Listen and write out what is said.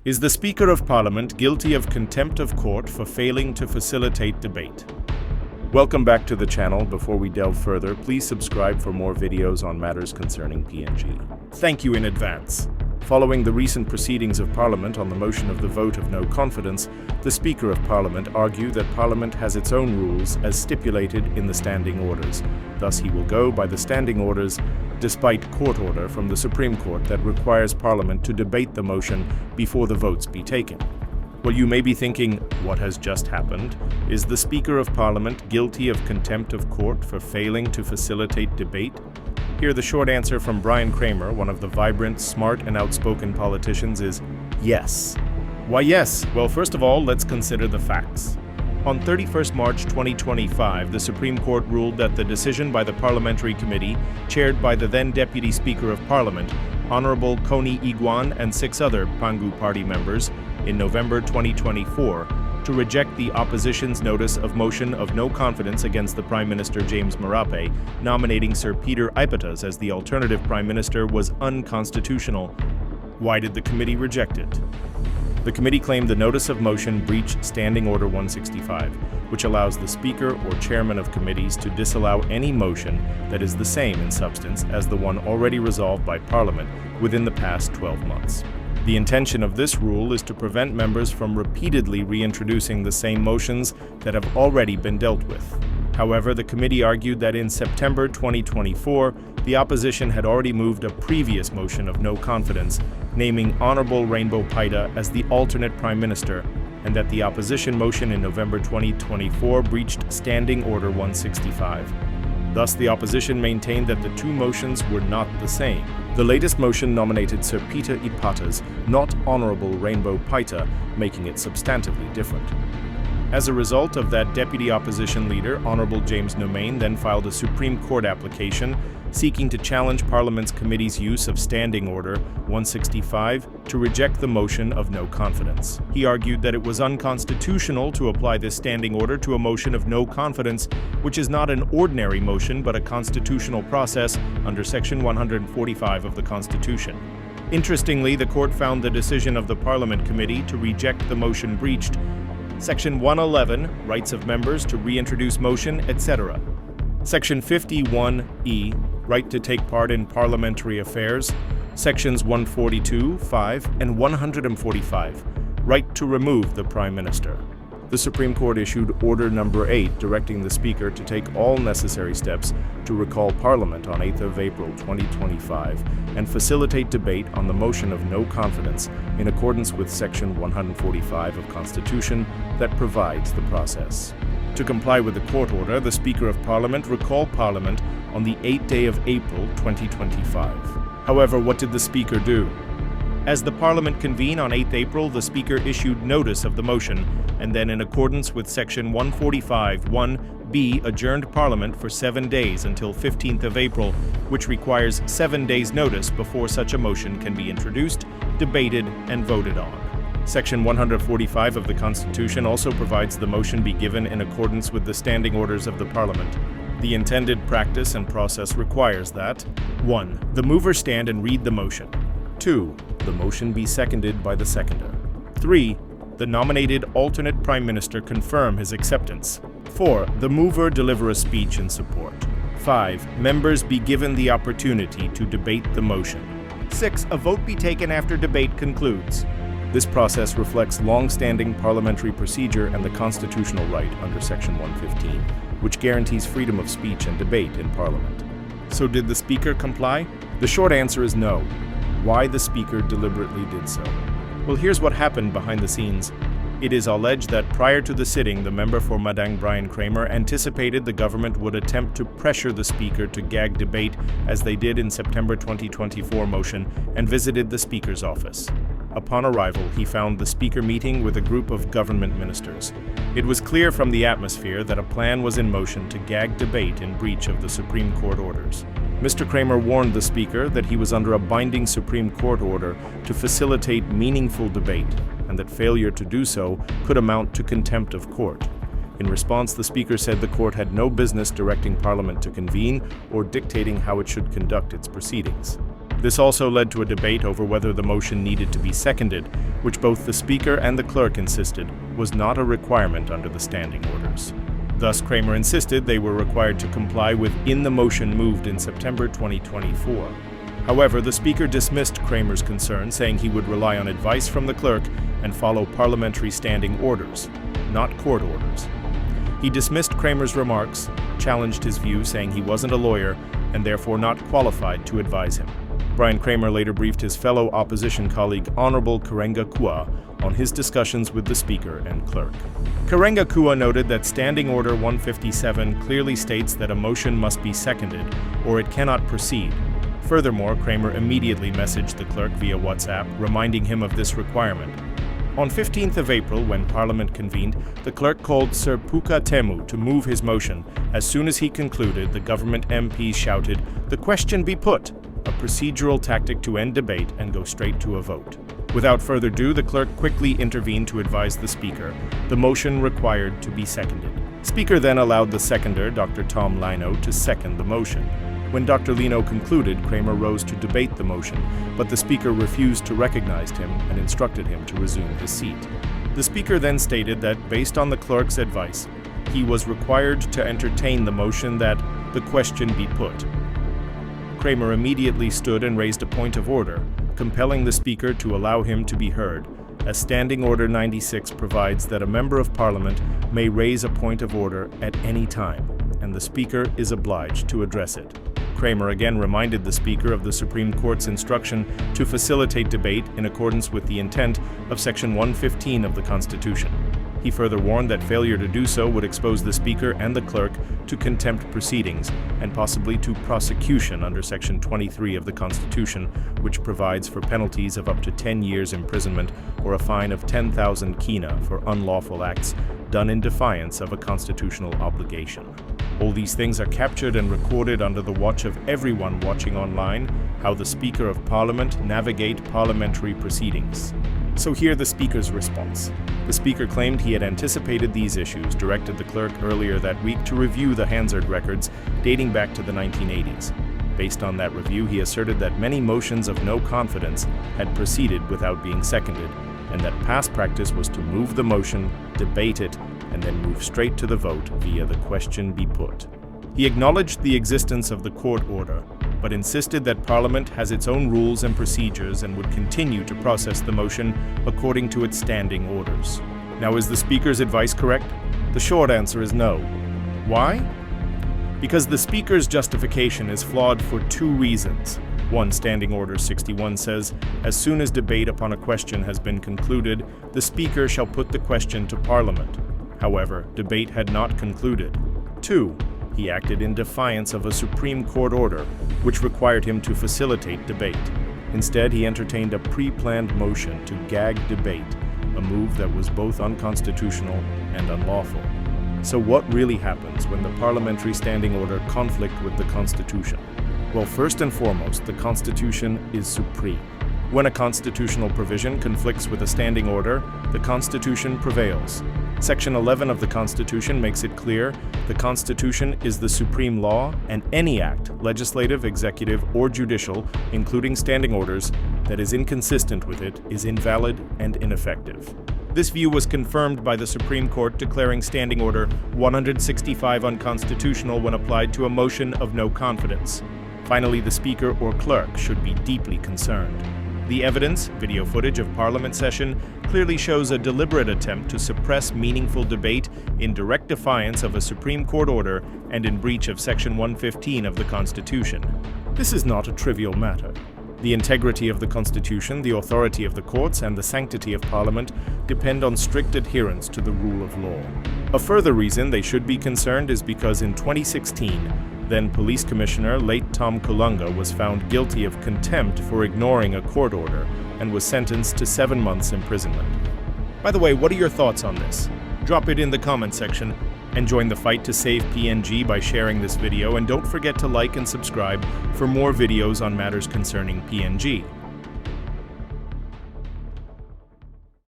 Is the Speaker of Parliament guilty of contempt of court for failing to facilitate debate? Welcome back to the channel. Before we delve further, please subscribe for more videos on matters concerning PNG. Thank you in advance. Following the recent proceedings of Parliament on the motion of the vote of no confidence, the Speaker of Parliament argued that Parliament has its own rules as stipulated in the standing orders. Thus, he will go by the standing orders, despite court order from the Supreme Court that requires Parliament to debate the motion before the votes be taken. Well, you may be thinking, what has just happened? Is the Speaker of Parliament guilty of contempt of court for failing to facilitate debate? Here, the short answer from Brian Kramer, one of the vibrant, smart, and outspoken politicians, is yes. Why yes? Well, first of all, let's consider the facts. On 31st March 2025, the Supreme Court ruled that the decision by the Parliamentary Committee, chaired by the then Deputy Speaker of Parliament, Honorable Kony Iguan, and 6 other Pangu Party members, in November 2024, to reject the opposition's notice of motion of no confidence against the Prime Minister James Marape, nominating Sir Peter Aipatas as the alternative Prime Minister, was unconstitutional. Why did the committee reject it? The committee claimed the notice of motion breached Standing Order 165, which allows the Speaker or Chairman of committees to disallow any motion that is the same in substance as the one already resolved by Parliament within the past 12 months. The intention of this rule is to prevent members from repeatedly reintroducing the same motions that have already been dealt with. However, the committee argued that in September 2024, the opposition had already moved a previous motion of no confidence, naming Honorable Rainbow Paita as the alternate Prime Minister, and that the opposition motion in November 2024 breached Standing Order 165. Thus, the opposition maintained that the two motions were not the same. The latest motion nominated Sir Peter Aipatas, not Honourable Rainbow Paita, making it substantively different. As a result of that, Deputy Opposition Leader, Honourable James Nomain, then filed a Supreme Court application seeking to challenge Parliament's committee's use of Standing Order 165 to reject the motion of no confidence. He argued that it was unconstitutional to apply this standing order to a motion of no confidence, which is not an ordinary motion but a constitutional process under Section 145 of the Constitution. Interestingly, the court found the decision of the Parliament Committee to reject the motion breached Section 111, rights of members to reintroduce motion, etc. Section 51E, right to take part in parliamentary affairs. Sections 142, 5, and 145, right to remove the Prime Minister. The Supreme Court issued Order Number 8, directing the Speaker to take all necessary steps to recall Parliament on 8th of April 2025 and facilitate debate on the motion of no confidence in accordance with Section 145 of Constitution that provides the process. To comply with the court order, the Speaker of Parliament recalled Parliament on the 8th day of April 2025. However, what did the Speaker do? As the Parliament convened on 8th April, the Speaker issued notice of the motion and then, in accordance with Section 145(1)(b), adjourned Parliament for 7 days until 15th of April, which requires 7 days' notice before such a motion can be introduced, debated, and voted on. Section 145 of the Constitution also provides the motion be given in accordance with the standing orders of the Parliament. The intended practice and process requires that 1. The mover stand and read the motion. 2. The motion be seconded by the seconder. 3. The nominated alternate Prime Minister confirm his acceptance. 4. The mover deliver a speech in support. 5. Members be given the opportunity to debate the motion. 6. A vote be taken after debate concludes. This process reflects long-standing parliamentary procedure and the constitutional right under Section 115, which guarantees freedom of speech and debate in Parliament. So did the Speaker comply? The short answer is no. Why the Speaker deliberately did so? Well, here's what happened behind the scenes. It is alleged that prior to the sitting, the member for Madang Brian Kramer anticipated the government would attempt to pressure the Speaker to gag debate as they did in September 2024 motion and visited the Speaker's office. Upon arrival, he found the Speaker meeting with a group of government ministers. It was clear from the atmosphere that a plan was in motion to gag debate in breach of the Supreme Court orders. Mr. Kramer warned the Speaker that he was under a binding Supreme Court order to facilitate meaningful debate, and that failure to do so could amount to contempt of court. In response, the Speaker said the court had no business directing Parliament to convene or dictating how it should conduct its proceedings. This also led to a debate over whether the motion needed to be seconded, which both the Speaker and the clerk insisted was not a requirement under the standing orders. Thus, Kramer insisted they were required to comply within the motion moved in September 2024. However, the Speaker dismissed Kramer's concern, saying he would rely on advice from the clerk and follow parliamentary standing orders, not court orders. He dismissed Kramer's remarks, challenged his view, saying he wasn't a lawyer and therefore not qualified to advise him. Brian Kramer later briefed his fellow opposition colleague Honorable Karenga Kua on his discussions with the Speaker and clerk. Karenga Kua noted that Standing Order 157 clearly states that a motion must be seconded or it cannot proceed. Furthermore, Kramer immediately messaged the clerk via WhatsApp, reminding him of this requirement. On 15th of April, when Parliament convened, the clerk called Sir Puka Temu to move his motion. As soon as he concluded, the government MPs shouted, "The question be put," a procedural tactic to end debate and go straight to a vote. Without further ado, the clerk quickly intervened to advise the Speaker the motion required to be seconded. Speaker then allowed the seconder, Dr. Tom Lino, to second the motion. When Dr. Lino concluded, Kramer rose to debate the motion, but the Speaker refused to recognize him and instructed him to resume his seat. The Speaker then stated that, based on the clerk's advice, he was required to entertain the motion that the question be put. Kramer immediately stood and raised a point of order, compelling the Speaker to allow him to be heard, as Standing Order 96 provides that a Member of Parliament may raise a point of order at any time, and the Speaker is obliged to address it. Kramer again reminded the Speaker of the Supreme Court's instruction to facilitate debate in accordance with the intent of Section 115 of the Constitution. He further warned that failure to do so would expose the Speaker and the clerk to contempt proceedings and possibly to prosecution under Section 23 of the Constitution, which provides for penalties of up to 10 years imprisonment or a fine of 10,000 kina for unlawful acts done in defiance of a constitutional obligation. All these things are captured and recorded under the watch of everyone watching online, how the Speaker of Parliament navigate parliamentary proceedings. So hear the Speaker's response. The Speaker claimed he had anticipated these issues, directed the clerk earlier that week to review the Hansard records dating back to the 1980s. Based on that review, he asserted that many motions of no confidence had proceeded without being seconded, and that past practice was to move the motion, debate it, and then move straight to the vote via the question be put. He acknowledged the existence of the court order, but insisted that Parliament has its own rules and procedures and would continue to process the motion according to its standing orders. Now, is the Speaker's advice correct? The short answer is no. Why? Because the Speaker's justification is flawed for two reasons. One, Standing Order 61 says, as soon as debate upon a question has been concluded, the Speaker shall put the question to Parliament. However, debate had not concluded. 2. He acted in defiance of a Supreme Court order, which required him to facilitate debate. Instead, he entertained a pre-planned motion to gag debate, a move that was both unconstitutional and unlawful. So what really happens when the parliamentary standing order conflict with the Constitution? Well, first and foremost, the Constitution is supreme. When a constitutional provision conflicts with a standing order, the Constitution prevails. Section 11 of the Constitution makes it clear the Constitution is the supreme law, and any act, legislative, executive, or judicial, including standing orders, that is inconsistent with it is invalid and ineffective. This view was confirmed by the Supreme Court declaring Standing Order 165 unconstitutional when applied to a motion of no confidence. Finally, the Speaker or clerk should be deeply concerned. The evidence, video footage of Parliament session, clearly shows a deliberate attempt to suppress meaningful debate in direct defiance of a Supreme Court order and in breach of Section 115 of the Constitution. This is not a trivial matter. The integrity of the Constitution, the authority of the courts, and the sanctity of Parliament depend on strict adherence to the rule of law. A further reason they should be concerned is because in 2016, then Police Commissioner late Tom Kulunga was found guilty of contempt for ignoring a court order and was sentenced to 7 months imprisonment. By the way, what are your thoughts on this? Drop it in the comment section and join the fight to save PNG by sharing this video, and don't forget to like and subscribe for more videos on matters concerning PNG.